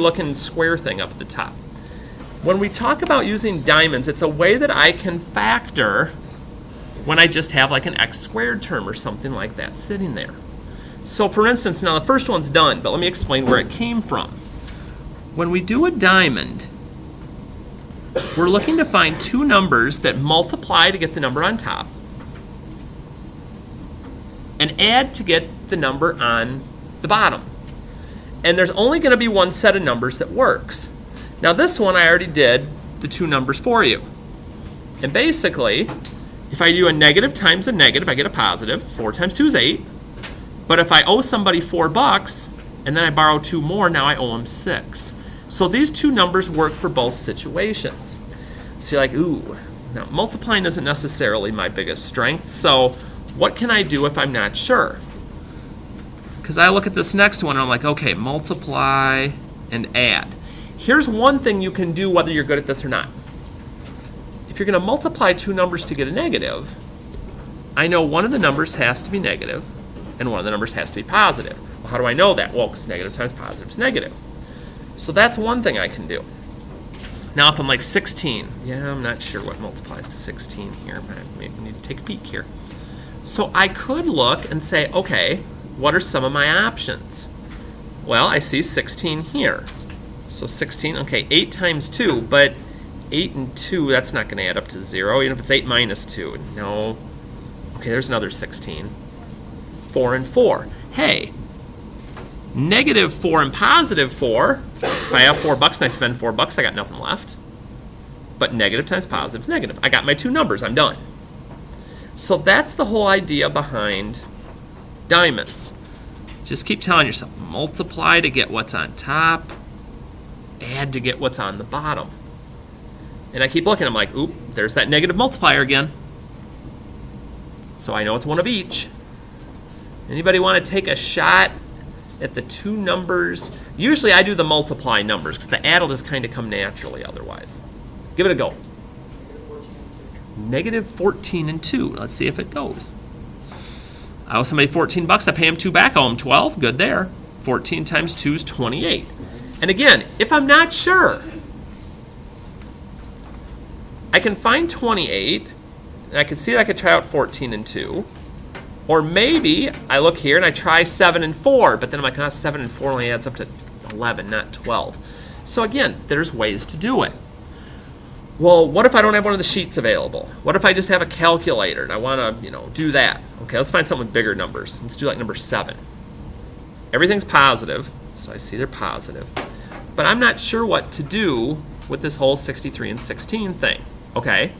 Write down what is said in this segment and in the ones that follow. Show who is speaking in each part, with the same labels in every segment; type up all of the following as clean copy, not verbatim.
Speaker 1: looking square thing up at the top. When we talk about using diamonds, it's a way that I can factor when I just have like an x squared term or something like that sitting there. So for instance, now the first one's done, but let me explain where it came from. When we do a diamond, we're looking to find two numbers that multiply to get the number on top and add to get the number on the bottom. And there's only going to be one set of numbers that works. Now this one I already did the two numbers for you. And basically, if I do a negative times a negative, I get a positive. 4 times 2 is 8. But if I owe somebody $4 and then I borrow 2 more, now I owe them 6. So these two numbers work for both situations. So you're like, ooh, now multiplying isn't necessarily my biggest strength. So what can I do if I'm not sure? Because I look at this next one and I'm like, okay, multiply and add. Here's one thing you can do whether you're good at this or not. If you're going to multiply two numbers to get a negative, I know one of the numbers has to be negative and one of the numbers has to be positive. Well, how do I know that? Well, because negative times positive is negative. So that's one thing I can do. Now if I'm like 16, yeah, I'm not sure what multiplies to 16 here, but maybe I need to take a peek here. So I could look and say, okay, what are some of my options? Well, I see 16 here. So 16, okay, 8 times 2, but 8 and 2, that's not going to add up to 0, even if it's 8 minus 2. No. Okay, there's another 16. 4 and 4. Hey, negative 4 and positive 4. If I have $4 and I spend $4, I got nothing left. But negative times positive is negative. I got my two numbers. I'm done. So that's the whole idea behind diamonds. Just keep telling yourself, multiply to get what's on top, add to get what's on the bottom. And I keep looking, I'm like, oop, there's that negative multiplier again. So I know it's one of each. Anybody want to take a shot at the two numbers? Usually I do the multiply numbers because the add will just kind of come naturally otherwise. Give it a go. Negative 14 and 2. Let's see if it goes. I owe somebody $14, I pay him 2 back, I owe him 12, good there. 14 times 2 is 28. And again, if I'm not sure, I can find 28, and I can see that I could try out 14 and 2. Or maybe I look here and I try 7 and 4, but then I'm like, 7 and 4 only adds up to 11, not 12. So again, there's ways to do it. Well, what if I don't have one of the sheets available? What if I just have a calculator and I want to, do that? Okay, let's find something with bigger numbers. Let's do like number 7. Everything's positive, so I see they're positive. But I'm not sure what to do with this whole 63 and 16 thing. Okay,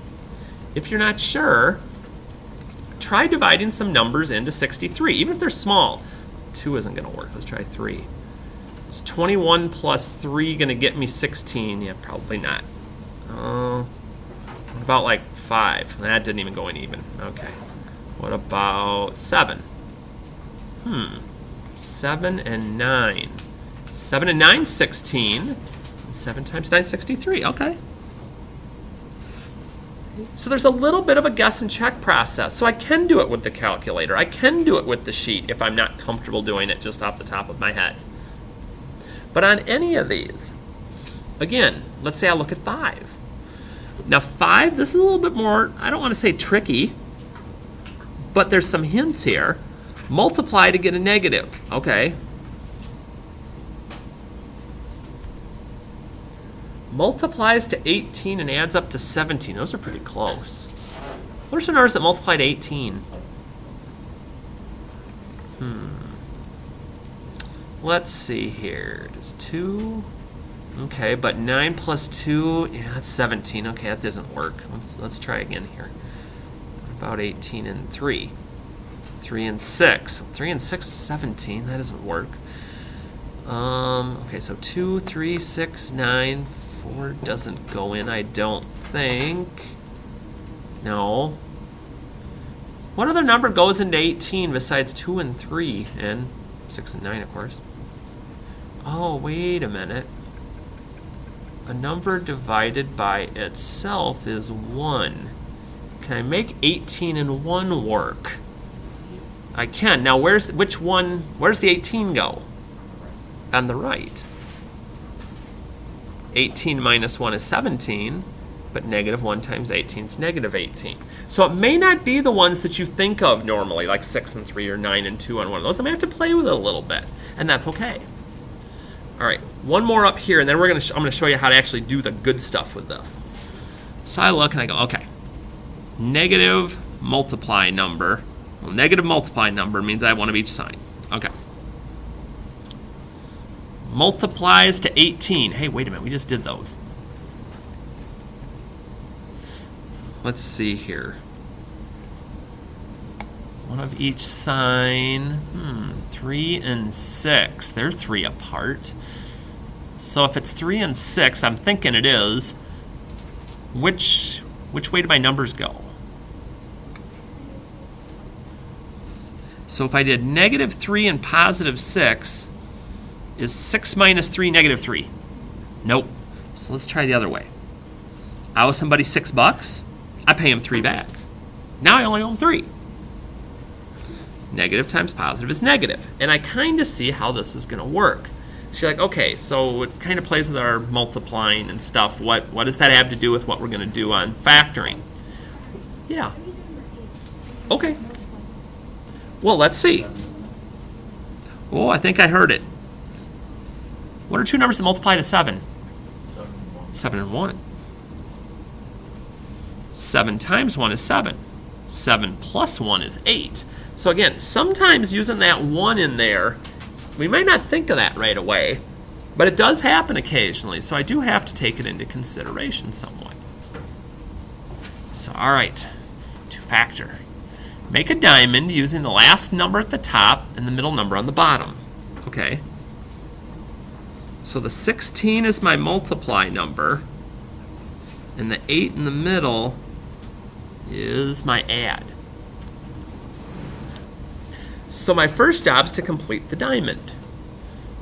Speaker 1: if you're not sure, try dividing some numbers into 63, even if they're small. 2 isn't going to work. Let's try 3. Is 21 plus 3 going to get me 16? Yeah, probably not. What about like 5? That didn't even go in even. Okay. What about 7? 7 and 9. 7 and 9, 16. 7 times 9, 63. Okay. So there's a little bit of a guess and check process. So I can do it with the calculator. I can do it with the sheet if I'm not comfortable doing it just off the top of my head. But on any of these, again, let's say I look at 5. Now 5, this is a little bit more, I don't want to say tricky, but there's some hints here. Multiply to get a negative, okay? Multiplies to 18 and adds up to 17. Those are pretty close. What are some numbers that multiply to 18? Let's see here. It is 2. Okay, but 9 plus 2, yeah, that's 17. Okay, that doesn't work. Let's try again here. What about 18 and 3? 3 and 6. 3 and 6 is 17. That doesn't work. Okay, so 2, 3, 6, 9, 4 doesn't go in, I don't think. No. What other number goes into 18 besides 2 and 3? And 6 and 9, of course. Oh, wait a minute. A number divided by itself is 1. Can I make 18 and 1 work? I can. Now, where's the 18 go? On the right. 18 minus 1 is 17, but negative 1 times 18 is negative 18. So it may not be the ones that you think of normally, like 6 and 3 or 9 and 2 on one of those. I may have to play with it a little bit, and that's okay. All right, one more up here, and then I'm going to show you how to actually do the good stuff with this. So I look and I go, okay, negative multiply number. Well, negative multiply number means I have one of each sign. Okay. Multiplies to 18. Hey, wait a minute, we just did those. Let's see here. One of each sign. 3 and 6. They're 3 apart. So if it's 3 and 6, I'm thinking it is. Which way do my numbers go? So if I did negative 3 and positive 6, is 6 minus 3 negative 3? Nope. So let's try the other way. I owe somebody $6. I pay him 3 back. Now I only owe him 3. Negative times positive is negative. And I kind of see how this is going to work. So you're like, okay, so it kind of plays with our multiplying and stuff. What does that have to do with what we're going to do on factoring? Yeah. Okay. Well, let's see. Oh, I think I heard it. What are two numbers that multiply to 7? 7 and 1. 7 times 1 is 7. 7 plus 1 is 8. So again, sometimes using that 1 in there, we might not think of that right away, but it does happen occasionally, so I do have to take it into consideration somewhat. So, all right, to factor. Make a diamond using the last number at the top and the middle number on the bottom. Okay. So the 16 is my multiply number, and the 8 in the middle is my add. So my first job is to complete the diamond.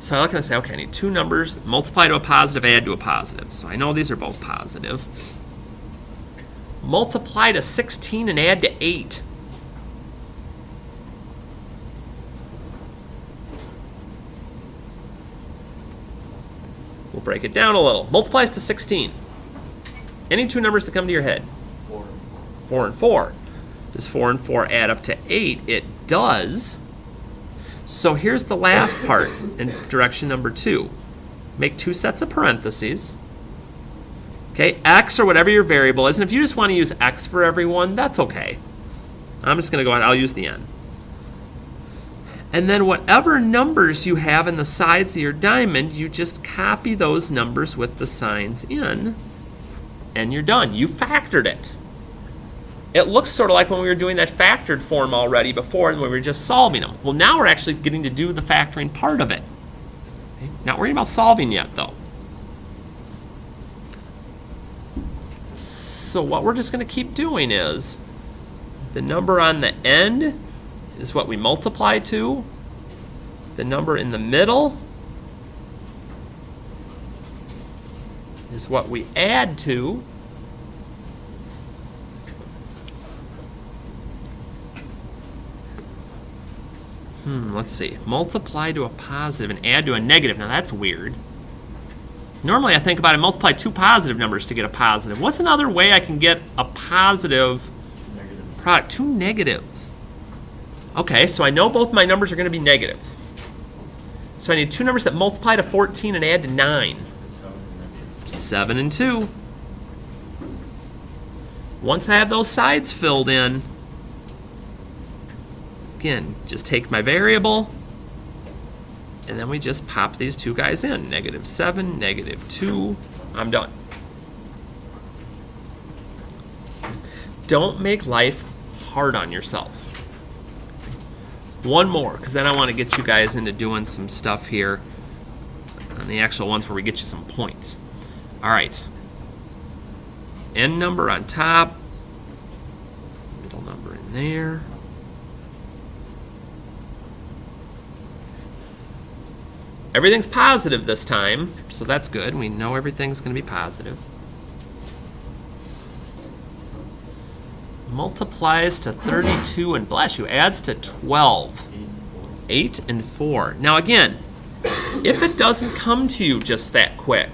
Speaker 1: So I look and I say, okay, I need two numbers, multiply to a positive, add to a positive. So I know these are both positive. Multiply to 16 and add to 8. We'll break it down a little. Multiplies to 16. Any two numbers that come to your head? 4 and 4. Does 4 and 4 add up to 8? It does. So here's the last part in direction number 2. Make 2 sets of parentheses. Okay, x or whatever your variable is. And if you just want to use x for everyone, that's okay. I'm just going to go ahead, I'll use the n. And then whatever numbers you have in the sides of your diamond, you just copy those numbers with the signs in, and you're done. You factored it. It looks sort of like when we were doing that factored form already before and we were just solving them. Well, now we're actually getting to do the factoring part of it. Okay? Not worrying about solving yet, though. So what we're just going to keep doing is the number on the end is what we multiply to. The number in the middle is what we add to. Let's see. Multiply to a positive and add to a negative. Now that's weird. Normally I think about it, multiply two positive numbers to get a positive. What's another way I can get a positive product? Two negatives. Okay, so I know both my numbers are going to be negatives. So I need two numbers that multiply to 14 and add to 9. 7 and 2. Once I have those sides filled in, again, just take my variable, and then we just pop these two guys in. -7, -2. I'm done. Don't make life hard on yourself. One more, because then I want to get you guys into doing some stuff here on the actual ones where we get you some points. All right. N number on top. Middle number in there. Everything's positive this time, so that's good. We know everything's going to be positive. Multiplies to 32 and bless you, adds to 12. 8 and 4. Now again, if it doesn't come to you just that quick,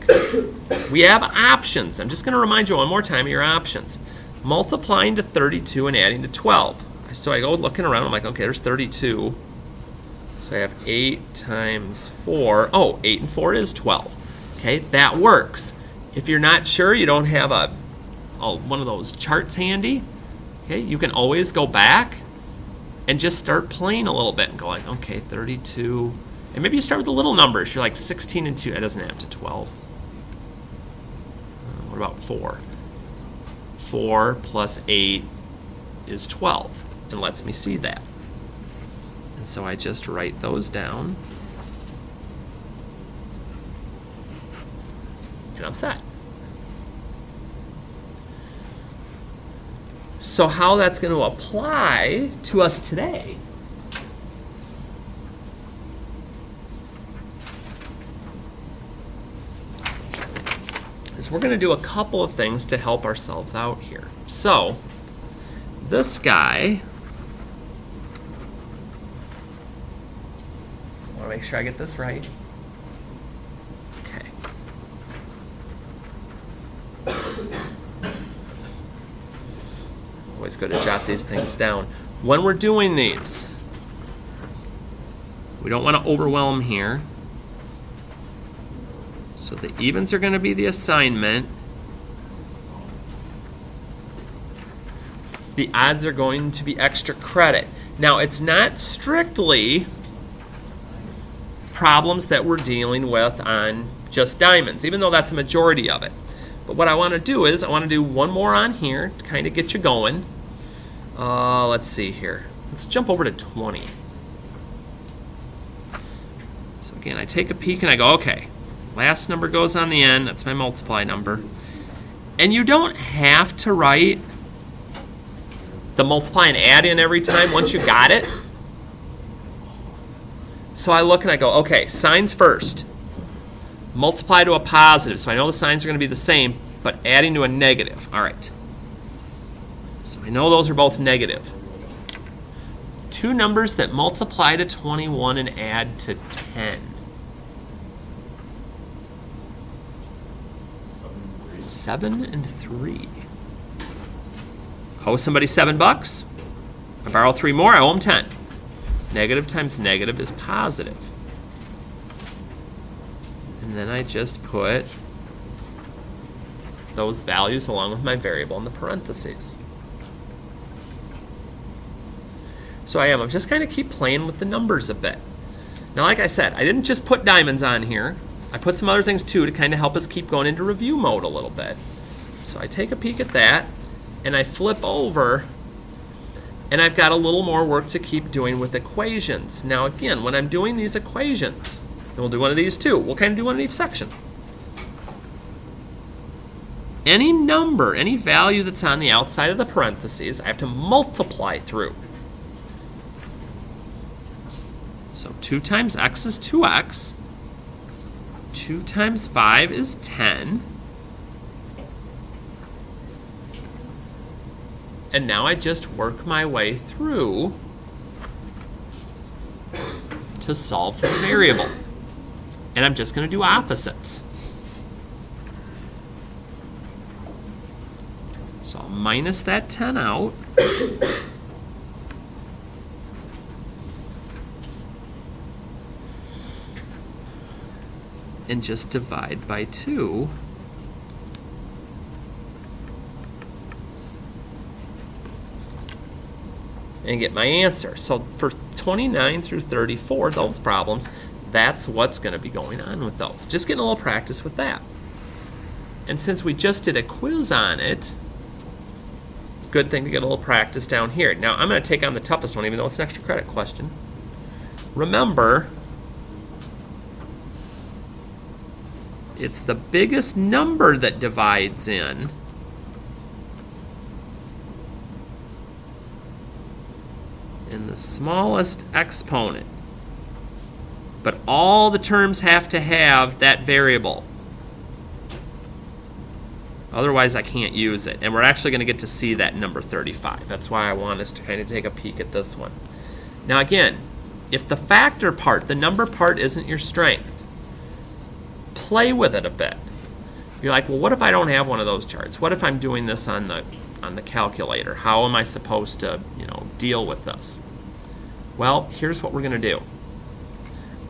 Speaker 1: we have options. I'm just going to remind you one more time of your options. Multiplying to 32 and adding to 12. So I go looking around, I'm like, okay, there's 32. So I have 8 times 4. Oh, 8 and 4 is 12. Okay, that works. If you're not sure, you don't have one of those charts handy, okay, you can always go back and just start playing a little bit and go like, okay, 32. And maybe you start with the little numbers. You're like 16 and 2. It doesn't have to 12. What about 4? 4 plus 8 is 12. And lets me see that. And so I just write those down. And I'm set. So how that's going to apply to us today is we're going to do a couple of things to help ourselves out here. So this guy, I want to make sure I get this right. Okay. Always good to jot these things down. When we're doing these, we don't want to overwhelm here. So the evens are going to be the assignment. The odds are going to be extra credit. Now, it's not strictly problems that we're dealing with on just diamonds, even though that's a majority of it. But what I want to do is I want to do one more on here to kind of get you going. Let's see here. Let's jump over to 20. So again, I take a peek and I go, okay, last number goes on the end. That's my multiply number. And you don't have to write the multiply and add in every time once you got it. So I look and I go, okay, signs first. Multiply to a positive. So I know the signs are going to be the same, but adding to a negative. All right. So I know those are both negative. Two numbers that multiply to 21 and add to 10. 7 and 3. Owe somebody $7. I borrow 3 more, I owe them 10. Negative times negative is positive. And then I just put those values along with my variable in the parentheses. So I'm just kind of keep playing with the numbers a bit. Now, like I said, I didn't just put diamonds on here. I put some other things too to kind of help us keep going into review mode a little bit. So I take a peek at that and I flip over and I've got a little more work to keep doing with equations. Now again, when I'm doing these equations, and we'll do one of these too, we'll kind of do one in each section. Any number, any value that's on the outside of the parentheses, I have to multiply through. So 2 times x is 2x. 2 times 5 is 10. And now I just work my way through to solve for the variable. And I'm just going to do opposites. So I'll minus that 10 out. And just divide by 2. And get my answer. So for 29 through 34, those problems, that's what's going to be going on with those. Just getting a little practice with that. And since we just did a quiz on it, good thing to get a little practice down here. Now I'm going to take on the toughest one, even though it's an extra credit question. Remember, it's the biggest number that divides in. And the smallest exponent. But all the terms have to have that variable. Otherwise, I can't use it. And we're actually going to get to see that number 35. That's why I want us to kind of take a peek at this one. Now again, if the factor part, the number part isn't your strength, play with it a bit. You're like, well, what if I don't have one of those charts? What if I'm doing this on the calculator? How am I supposed to, deal with this? Well, here's what we're going to do.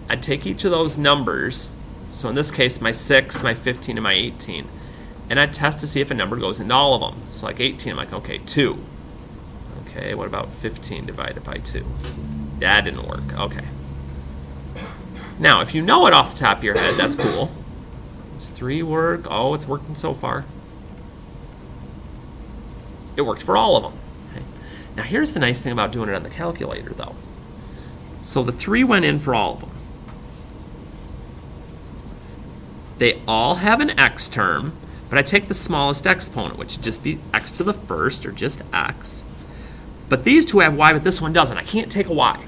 Speaker 1: I'd take each of those numbers, so in this case, my 6, my 15, and my 18, and I'd test to see if a number goes into all of them. So like 18, I'm like, okay, 2. Okay, what about 15 divided by 2? That didn't work. Okay. Now, if you know it off the top of your head, that's cool. Does 3 work? Oh, it's working so far. It worked for all of them. Okay. Now, here's the nice thing about doing it on the calculator, though. So the 3 went in for all of them. They all have an x term, but I take the smallest exponent, which would just be x to the first, or just x. But these two have y, but this one doesn't. I can't take a y.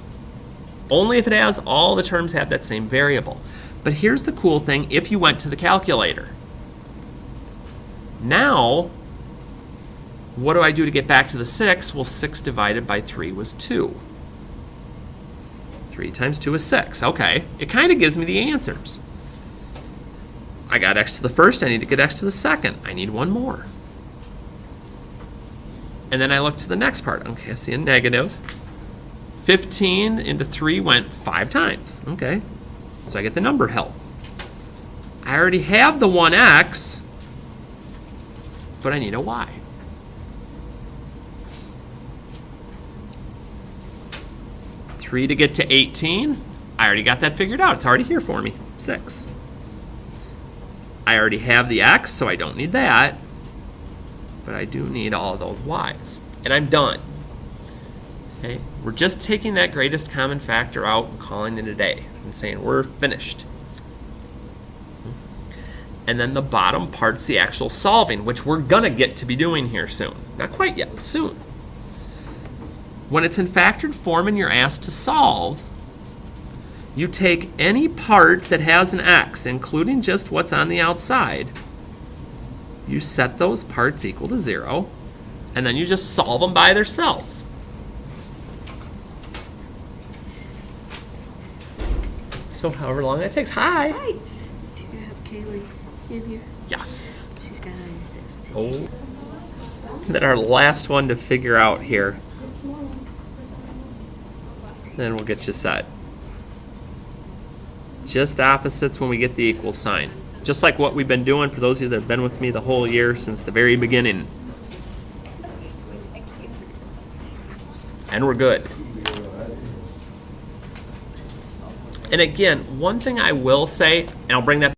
Speaker 1: Only if it has all the terms have that same variable. But here's the cool thing if you went to the calculator. Now, what do I do to get back to the 6? Well, 6 divided by 3 was 2. 3 times 2 is 6. Okay, it kind of gives me the answers. I got x to the first, I need to get x to the second. I need one more. And then I look to the next part. Okay, I see a negative. 15 into 3 went 5 times. Okay, so I get the number help. I already have the 1x, but I need a y. Three to get to 18. I already got that figured out. It's already here for me. 6. I already have the x, so I don't need that. But I do need all of those y's. And I'm done. Okay? We're just taking that greatest common factor out and calling it a day and saying we're finished. And then the bottom part's the actual solving, which we're going to get to be doing here soon. Not quite yet, but soon. When it's in factored form and you're asked to solve, you take any part that has an x, including just what's on the outside, you set those parts equal to 0, and then you just solve them by themselves. So however long that takes. Hi!
Speaker 2: Hi! Do you have Kaylee in here?
Speaker 1: Yes.
Speaker 2: She's got an assist.
Speaker 1: Oh. And then our last one to figure out here. Then we'll get you set. Just opposites when we get the equal sign. Just like what we've been doing for those of you that have been with me the whole year since the very beginning. And we're good. And again, one thing I will say, and I'll bring that